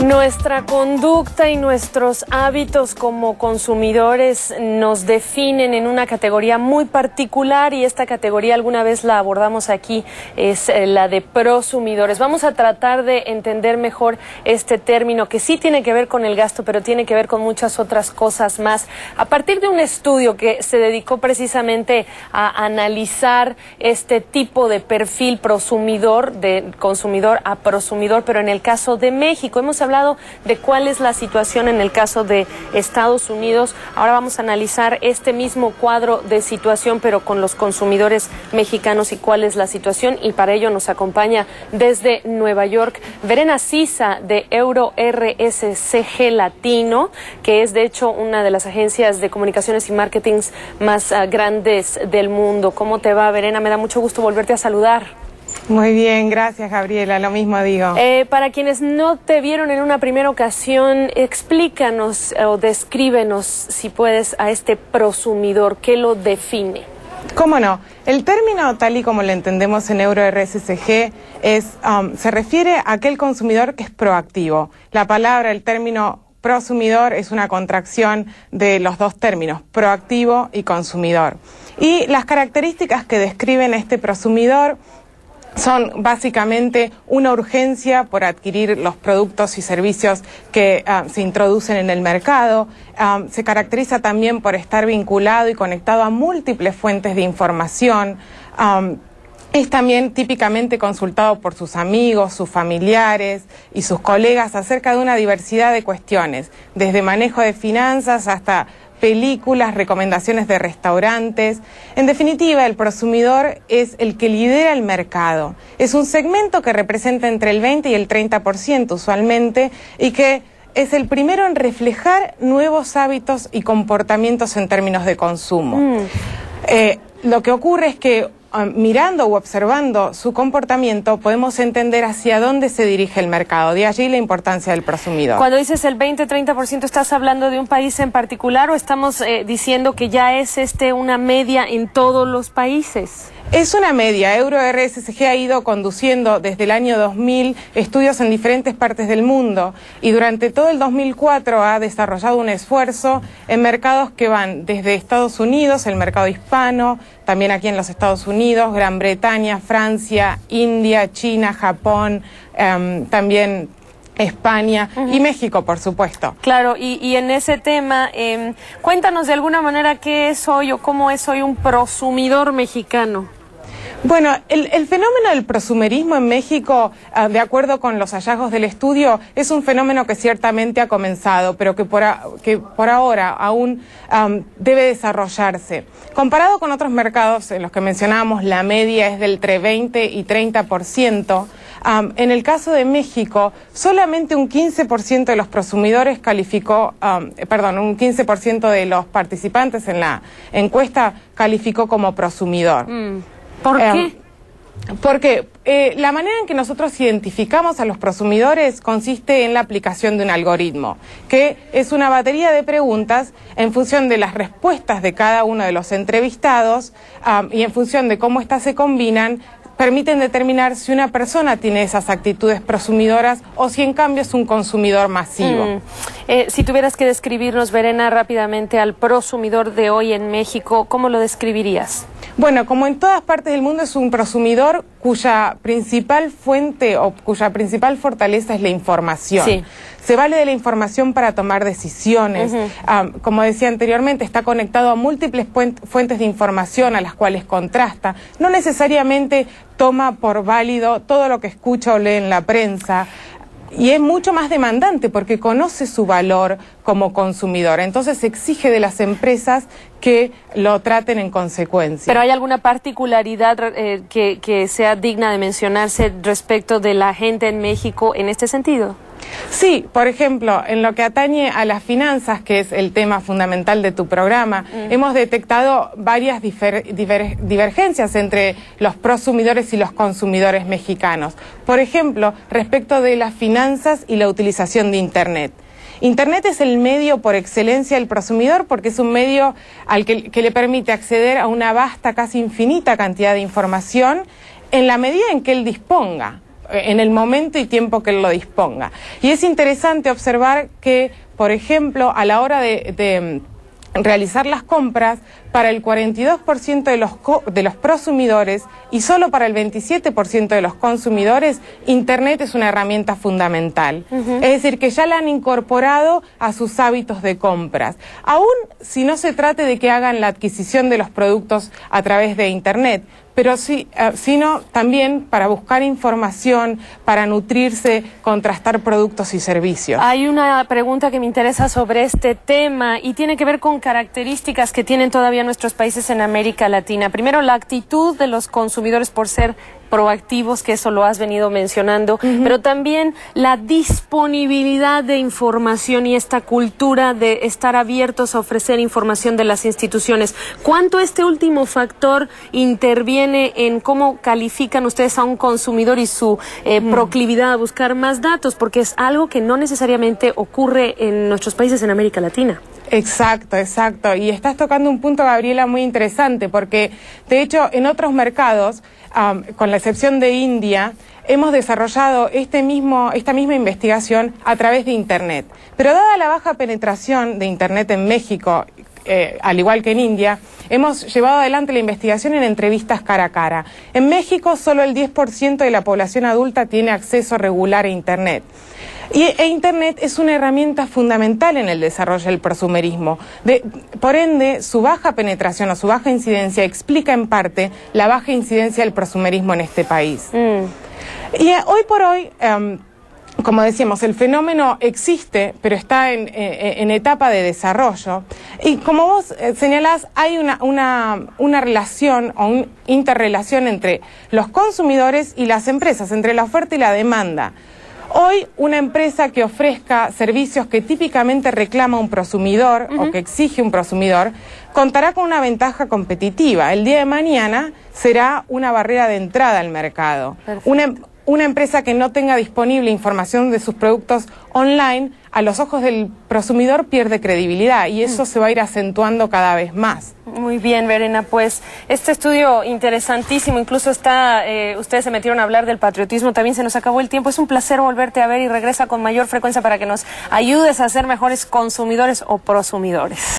Nuestra conducta y nuestros hábitos como consumidores nos definen en una categoría muy particular, y esta categoría alguna vez la abordamos aquí, es la de prosumidores. Vamos a tratar de entender mejor este término, que sí tiene que ver con el gasto, pero tiene que ver con muchas otras cosas más. A partir de un estudio que se dedicó precisamente a analizar este tipo de perfil prosumidor, de consumidor a prosumidor, pero en el caso de México. Hemos hablado de cuál es la situación en el caso de Estados Unidos. Ahora vamos a analizar este mismo cuadro de situación, pero con los consumidores mexicanos, y cuál es la situación. Y para ello nos acompaña desde Nueva York Verena Sisa, de Euro RSCG Latino, que es de hecho una de las agencias de comunicaciones y marketing más grandes del mundo. ¿Cómo te va, Verena? Me da mucho gusto volverte a saludar. Muy bien, gracias, Gabriela, lo mismo digo. Para quienes no te vieron en una primera ocasión, explícanos o descríbenos, si puedes, a este prosumidor. ¿Qué lo define? ¿Cómo no? El término, tal y como lo entendemos en Euro RSCG, se refiere a aquel consumidor que es proactivo. La palabra, el término prosumidor, es una contracción de los dos términos, proactivo y consumidor. Y las características que describen a este prosumidor son básicamente una urgencia por adquirir los productos y servicios que se introducen en el mercado. Se caracteriza también por estar vinculado y conectado a múltiples fuentes de información. Es también típicamente consultado por sus amigos, sus familiares y sus colegas acerca de una diversidad de cuestiones, desde manejo de finanzas hasta películas, recomendaciones de restaurantes. En definitiva, el prosumidor es el que lidera el mercado. Es un segmento que representa entre el 20 y el 30% usualmente, y que es el primero en reflejar nuevos hábitos y comportamientos en términos de consumo. Lo que ocurre es que mirando u observando su comportamiento podemos entender hacia dónde se dirige el mercado. De allí la importancia del prosumidor. Cuando dices el 20-30%, ¿estás hablando de un país en particular o estamos diciendo que ya es una media en todos los países? Es una media. Euro RSCG ha ido conduciendo desde el año 2000 estudios en diferentes partes del mundo, y durante todo el 2004 ha desarrollado un esfuerzo en mercados que van desde Estados Unidos, el mercado hispano, también aquí en los Estados Unidos, Gran Bretaña, Francia, India, China, Japón, también España y México, por supuesto. Claro, y en ese tema, cuéntanos de alguna manera qué es hoy o cómo es hoy un prosumidor mexicano. Bueno, el fenómeno del prosumerismo en México, de acuerdo con los hallazgos del estudio, es un fenómeno que ciertamente ha comenzado, pero que por ahora aún debe desarrollarse. Comparado con otros mercados en los que mencionábamos, la media es del entre 20 y 30%. En el caso de México, solamente un 15% de los prosumidores calificó, un 15% de los participantes en la encuesta calificó como prosumidor. ¿Por qué? Porque la manera en que nosotros identificamos a los prosumidores consiste en la aplicación de un algoritmo, que es una batería de preguntas en función de las respuestas de cada uno de los entrevistados, y en función de cómo éstas se combinan, permiten determinar si una persona tiene esas actitudes prosumidoras o si en cambio es un consumidor masivo. Si tuvieras que describirnos, Verena, rápidamente al prosumidor de hoy en México, ¿cómo lo describirías? Bueno, como en todas partes del mundo, es un prosumidor cuya principal fuente o cuya principal fortaleza es la información. Sí. Se vale de la información para tomar decisiones. Como decía anteriormente, está conectado a múltiples fuentes de información a las cuales contrasta. No necesariamente toma por válido todo lo que escucha o lee en la prensa. Y es mucho más demandante porque conoce su valor como consumidor. Entonces exige de las empresas que lo traten en consecuencia. ¿Pero hay alguna particularidad que sea digna de mencionarse respecto de la gente en México en este sentido? Sí, por ejemplo, en lo que atañe a las finanzas, que es el tema fundamental de tu programa, hemos detectado varias divergencias entre los prosumidores y los consumidores mexicanos. Por ejemplo, respecto de las finanzas y la utilización de Internet. Internet es el medio por excelencia del prosumidor porque es un medio al que le permite acceder a una vasta, casi infinita cantidad de información en la medida en que él disponga. en el momento y tiempo que él lo disponga. Y es interesante observar que, por ejemplo, a la hora de realizar las compras, para el 42% de los prosumidores y solo para el 27% de los consumidores, Internet es una herramienta fundamental. Es decir, que ya la han incorporado a sus hábitos de compras. Aún si no se trate de que hagan la adquisición de los productos a través de Internet, pero sí, sino también para buscar información, para nutrirse, contrastar productos y servicios. Hay una pregunta que me interesa sobre este tema y tiene que ver con características que tienen todavía nuestros países en América Latina. Primero, la actitud de los consumidores por ser proactivos, que eso lo has venido mencionando, pero también la disponibilidad de información y esta cultura de estar abiertos a ofrecer información de las instituciones. ¿Cuánto este último factor interviene en cómo califican ustedes a un consumidor y su proclividad a buscar más datos? Porque es algo que no necesariamente ocurre en nuestros países en América Latina. Exacto, exacto. Y estás tocando un punto, Gabriela, muy interesante, porque de hecho en otros mercados, con la excepción de India, hemos desarrollado esta misma investigación a través de Internet. Pero dada la baja penetración de Internet en México, al igual que en India, hemos llevado adelante la investigación en entrevistas cara a cara. En México solo el 10% de la población adulta tiene acceso regular a Internet. E Internet es una herramienta fundamental en el desarrollo del prosumerismo. Por ende, su baja penetración o su baja incidencia explica en parte la baja incidencia del prosumerismo en este país. Y hoy por hoy, como decíamos, el fenómeno existe, pero está en etapa de desarrollo. Y como vos señalás, hay una relación o una interrelación entre los consumidores y las empresas, entre la oferta y la demanda. Hoy, una empresa que ofrezca servicios que típicamente reclama un prosumidor o que exige un prosumidor, contará con una ventaja competitiva. El día de mañana será una barrera de entrada al mercado. Una empresa que no tenga disponible información de sus productos online, a los ojos del prosumidor pierde credibilidad y eso se va a ir acentuando cada vez más. Muy bien, Verena, pues este estudio interesantísimo, incluso ustedes se metieron a hablar del patriotismo, también se nos acabó el tiempo, es un placer volverte a ver y regresa con mayor frecuencia para que nos ayudes a ser mejores consumidores o prosumidores.